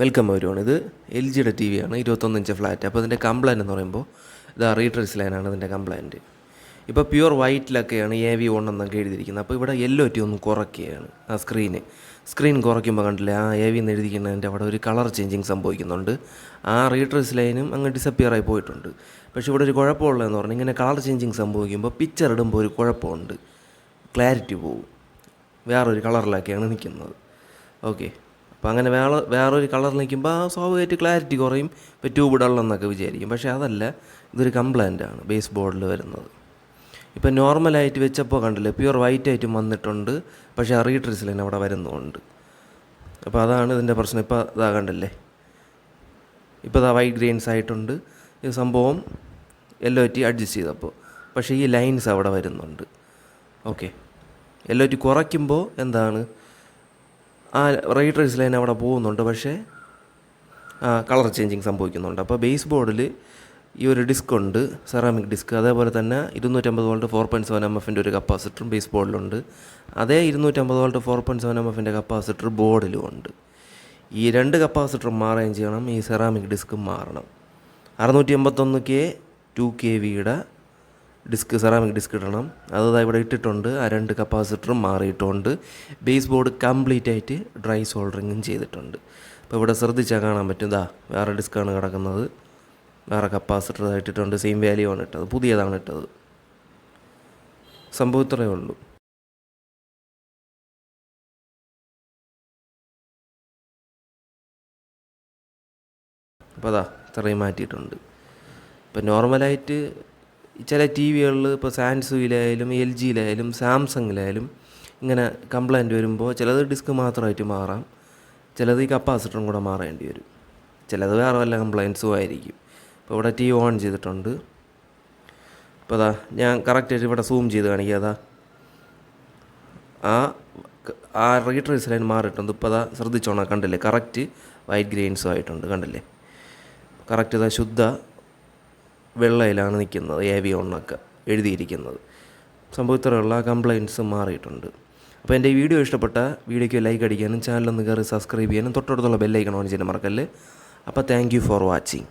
Welcome everyone. ഇത് L ജിയുടെ T വിയാണ്, 21 inch flat. അപ്പോൾ ഇതിൻ്റെ കംപ്ലൈൻറ്റ് എന്ന് പറയുമ്പോൾ ഇത് റീട്രേസ് ലൈനാണ് ഇതിൻ്റെ കംപ്ലൈൻറ്റ്. ഇപ്പോൾ പ്യുവർ വൈറ്റിലൊക്കെയാണ് AV1 എന്നൊക്കെ എഴുതിയിരിക്കുന്നത്. അപ്പോൾ ഇവിടെ യെല്ലോ ഒന്ന് കുറയ്ക്കുകയാണ് ആ സ്ക്രീൻ കുറയ്ക്കുമ്പോൾ കണ്ടില്ലേ, ആ AV എന്ന് എഴുതിക്കുന്നതിൻ്റെ അവിടെ ഒരു കളർ ചേഞ്ചിങ് സംഭവിക്കുന്നുണ്ട്. ആ റീട്രേസ് ലൈനും അങ്ങ് ഡിസപ്പിയർ ആയി പോയിട്ടുണ്ട്. പക്ഷേ ഇവിടെ ഒരു കുഴപ്പമുള്ളതെന്ന് പറഞ്ഞാൽ ഇങ്ങനെ കളർ ചേഞ്ചിങ് സംഭവിക്കുമ്പോൾ പിക്ചർ ഇടുമ്പോൾ ഒരു കുഴപ്പമുണ്ട്, ക്ലാരിറ്റി പോവും, വേറൊരു കളറിലൊക്കെയാണ് നിൽക്കുന്നത്. ഓക്കെ, അപ്പോൾ അങ്ങനെ വേറൊരു കളർ നിൽക്കുമ്പോൾ ആ സ്വാഭാവികമായിട്ട് ക്ലാരിറ്റി കുറയും, ഇപ്പോൾ ട്യൂബ് ഡള്ളെന്നൊക്കെ വിചാരിക്കും. പക്ഷേ അതല്ല, ഇതൊരു കംപ്ലൈൻ്റാണ് ബേസ് ബോർഡിൽ വരുന്നത്. ഇപ്പോൾ നോർമലായിട്ട് വെച്ചപ്പോൾ കണ്ടില്ലേ, പ്യുവർ വൈറ്റ് ആയിട്ടും വന്നിട്ടുണ്ട്, പക്ഷേ ആ റീട്രേസ് ലൈൻ അവിടെ വരുന്നുമുണ്ട്. അപ്പോൾ അതാണ് ഇതിൻ്റെ പ്രശ്നം. ഇപ്പോൾ ഇതാ കണ്ടില്ലേ, ഇപ്പോൾ ഇതാ വൈറ്റ് ഗ്രെയിൻസ് ആയിട്ടുണ്ട്. ഈ സംഭവം LOT അഡ്ജസ്റ്റ് ചെയ്തപ്പോൾ, പക്ഷേ ഈ ലൈൻസ് അവിടെ വരുന്നുണ്ട്. ഓക്കെ, LOT കുറയ്ക്കുമ്പോൾ എന്താണ്, ആ റീട്രേസ് ലൈൻ അവിടെ പോകുന്നുണ്ട്, പക്ഷേ കളർ ചേഞ്ചിങ് സംഭവിക്കുന്നുണ്ട്. അപ്പോൾ ബേസ് ബോർഡിൽ ഈ ഒരു ഡിസ്ക് ഉണ്ട്, സെറാമിക് ഡിസ്ക്. അതേപോലെ തന്നെ 250 വോൾട്ട് 4.7 MFൻ്റെ ഒരു കപ്പാസിറ്ററും ബേസ് ബോർഡിലുണ്ട്. അതേ 250 വോൾട്ട് 4.7 MFൻ്റെ കപ്പാസിറ്റർ ബോർഡിലും ഉണ്ട്. ഈ രണ്ട് കപ്പാസിറ്ററും മാറുകയും ചെയ്യണം, ഈ സെറാമിക് ഡിസ്കും മാറണം. 681K 2kVയുടെ ഡിസ്ക്, സെറാമിക് ഡിസ്ക് ഇടണം. അത് ഇവിടെ ഇട്ടിട്ടുണ്ട്. ആ രണ്ട് കപ്പാസിറ്ററും മാറിയിട്ടുണ്ട്. ബേസ് ബോർഡ് കംപ്ലീറ്റ് ആയിട്ട് ഡ്രൈ സോൾഡറിങ്ങും ചെയ്തിട്ടുണ്ട്. അപ്പോൾ ഇവിടെ ശ്രദ്ധിച്ചാൽ കാണാൻ പറ്റും, ഇതാ വേറെ ഡിസ്ക്കാണ് കിടക്കുന്നത്, വേറെ കപ്പാസിറ്റർ ഇട്ടിട്ടുണ്ട്, സെയിം വാല്യൂ ആണ് ഇട്ടത്, പുതിയതാണ് ഇട്ടത്. സംഭവം ഇത്രയേ ഉള്ളൂ. അപ്പോൾ അതാ ഇത്രയും മാറ്റിയിട്ടുണ്ട്. ഇപ്പോൾ നോർമലായിട്ട് ചില ടി വികളിൽ, ഇപ്പോൾ സാംസങ്ങിലായാലും LG സാംസങ്ങിലായാലും ഇങ്ങനെ കംപ്ലൈൻറ്റ് വരുമ്പോൾ ചിലത് ഡിസ്ക് മാത്രമായിട്ട് മാറാം, ചിലത് ഈ കപ്പാസിറ്ററും കൂടെ മാറേണ്ടി വരും, ചിലത് വേറെ വല്ല കംപ്ലൈൻസും ആയിരിക്കും. ഇപ്പോൾ ഇവിടെ TV ഓൺ ചെയ്തിട്ടുണ്ട്. ഇപ്പോൾ അതാ ഞാൻ കറക്റ്റായിട്ട് ഇവിടെ സൂം ചെയ്ത് കാണിക്കുക, ആ റീട്രേസ് ലൈൻ മാറിയിട്ടുണ്ട്. ഇപ്പോൾ അതാ ശ്രദ്ധിച്ചോണം, കണ്ടില്ലേ, കറക്റ്റ് വൈറ്റ് ഗ്രെയിൻസും ആയിട്ടുണ്ട്, കണ്ടില്ലേ, കറക്റ്റ് ഇതാ ശുദ്ധ വെള്ളയിലാണ് നിൽക്കുന്നത്, AV1 ഒക്കെ എഴുതിയിരിക്കുന്നത്. സംഭവം ഇത്രയുള്ള കംപ്ലൈൻറ്റ്സ് മാറിയിട്ടുണ്ട്. അപ്പോൾ എൻ്റെ ഈ വീഡിയോ ഇഷ്ടപ്പെട്ട വീഡിയോയ്ക്ക് ലൈക്ക് അടിക്കാനും ചാനലൊന്ന് കയറി സബ്സ്ക്രൈബ് ചെയ്യാനും തൊട്ടടുത്തുള്ള ബെല്ലൈക്കൺ ഓൺ ചെയ്യാൻ മറക്കല്ലേ. അപ്പോൾ താങ്ക് യു ഫോർ വാച്ചിങ്.